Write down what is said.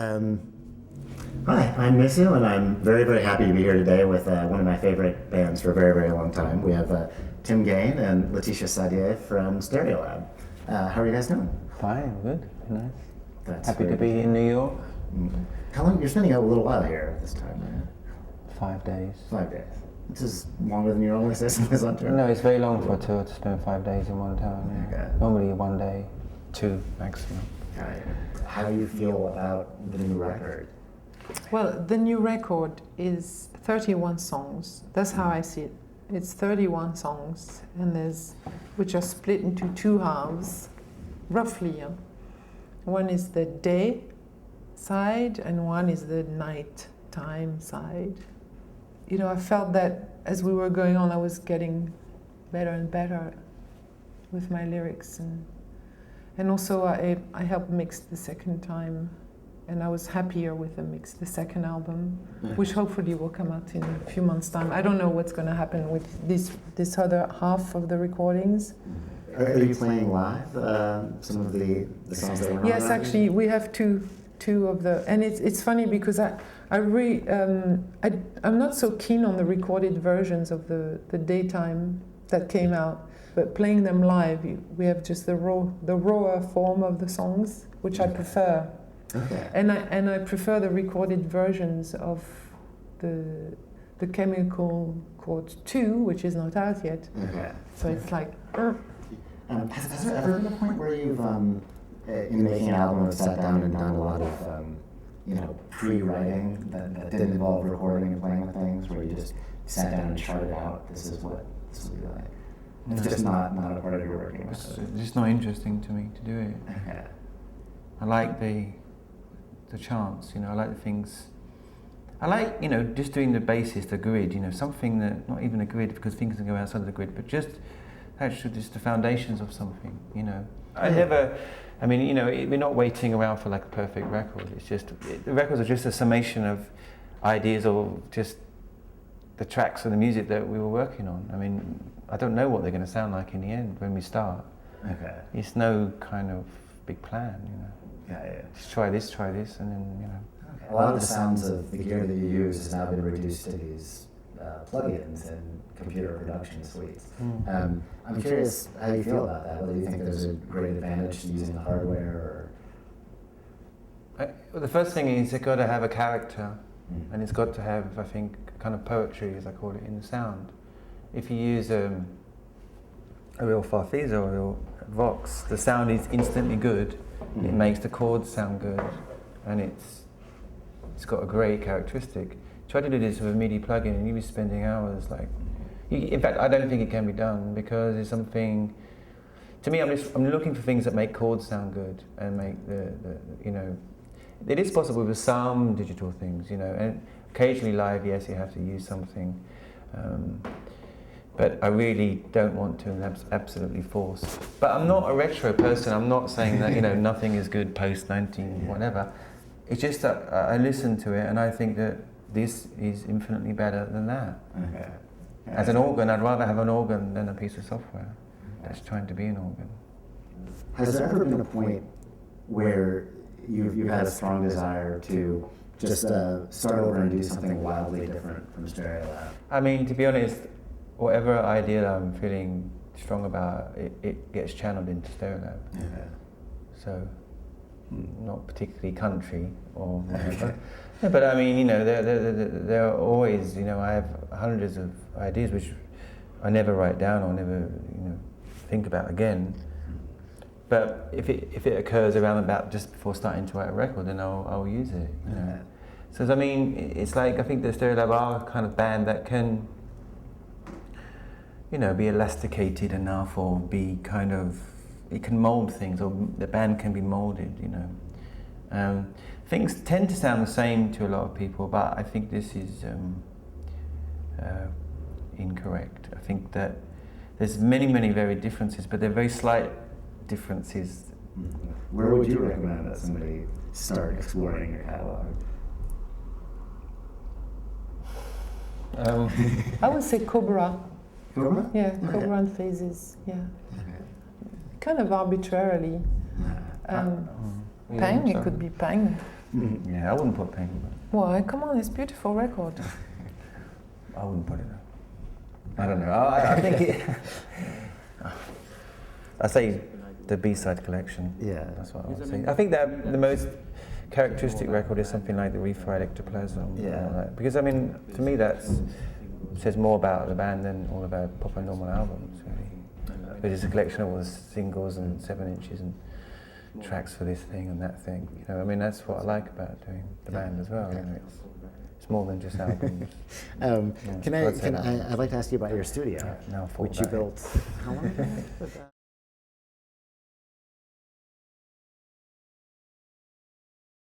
Hi, I'm Nitsuh, and I'm very, very happy to be here today with one of my favorite bands for a very, very long time. We have Tim Gane and Laetitia Sadier from Stereolab. How are you guys doing? Fine, good, nice. That's happy to be in New York. Mm-hmm. How long? You're spending a little while here this time, right? 5 days. 5 days. This is longer than you normally say something's on tour. No, it's very long for a tour to spend 5 days in one town. Yeah. Okay. Normally 1 day, 2 maximum. How do you feel about the new record? Well, the new record is 31 songs. That's how I see it. It's 31 songs, and which are split into 2 halves, roughly. Yeah? One is the day side, and one is the night time side. You know, I felt that as we were going on, I was getting better and better with my lyrics, and also I helped mix the second time. And I was happier with the mix, the second album, which hopefully will come out in a few months' time. I don't know what's going to happen with this other half of the recordings. Are you playing live some of the songs that were on? Yes, actually, we have two of the, and it's funny because I'm not so keen on the recorded versions of the daytime that came out, but playing them live, we have just the rawer form of the songs, which I prefer. Okay. And I prefer the recorded versions of the Chemical Chord 2, which is not out yet. Okay. So it's like. Has there ever been a point where you've, in making an album, have sat down and done a lot of, pre-writing that didn't involve recording and playing with things, where you just sat down and charted out, this is what this will be like? It's just not a part of your working It's method. just not interesting to me to do it. Okay. I like the chance, I like the things. I like, just doing the basis, the grid, something that, not even a grid because things can go outside of the grid, but just actually just the foundations of something, we're not waiting around for like a perfect record. It's just, the records are just a summation of ideas or just the tracks and the music that we were working on. I mean, I don't know what they're going to sound like in the end when we start. Okay. It's no kind of big plan, Yeah. Just try this, and then, Okay. A lot of the sounds of the gear that you use has now been reduced to these plugins and computer production suites. I'm curious how you feel about that. Whether you think there's a great advantage to using the hardware, well, the first thing is it's got to have a character, and it's got to have, I think, kind of poetry, as I call it, in the sound. If you use a real farfisa or a real vox, the sound is instantly good. It makes the chords sound good, and it's got a great characteristic. Try to do this with a MIDI plugin, and you'll be spending hours. In fact, I don't think it can be done because it's something. To me, I'm looking for things that make chords sound good and make It is possible with some digital things, and occasionally live, yes, you have to use something. But I really don't want to absolutely force. But I'm not a retro person. I'm not saying that nothing is good post 19 whatever. It's just that I listen to it and I think that this is infinitely better than that. Okay. As an organ, I'd rather have an organ than a piece of software that's trying to be an organ. Has there ever been a point where you've had a strong desire to just start over and do something wildly different from Stereolab? I mean, to be honest, whatever idea that I'm feeling strong about, it gets channeled into Stereolab. Okay. So, not particularly country or whatever. Yeah, but I mean, there are always, I have hundreds of ideas which I never write down or never, think about again. But if it occurs around about just before starting to write a record, then I'll use it. So I mean, it's like I think the Stereolab are a kind of band that can, be elasticated enough or be kind of, it can mold things, or the band can be molded. Things tend to sound the same to a lot of people, but I think this is incorrect. I think that there's many varied differences, but they're very slight differences. Where would you recommend that somebody start exploring your catalog? I would say Cobra. Cobra? Yeah, Cobra and Phases. Yeah. Kind of arbitrarily. Pang, it could be Pang. Yeah, I wouldn't put Pink. Why? Come on, it's a beautiful record. I wouldn't put it there. I don't know. I think it. I say the B-side collection. Yeah. That's what I would say. I think that the most characteristic record is something like the Refried Ectoplasm. Yeah. Because I mean, to me, that says more about the band than all about Pop and Normal albums. Really. But it's a collection of all the singles and 7 inches and tracks for this thing and that thing. You know, I mean, that's what I like about doing the band as well. You know, it's more than just albums. I'd like to ask you about your studio, Now which you built. How long ago?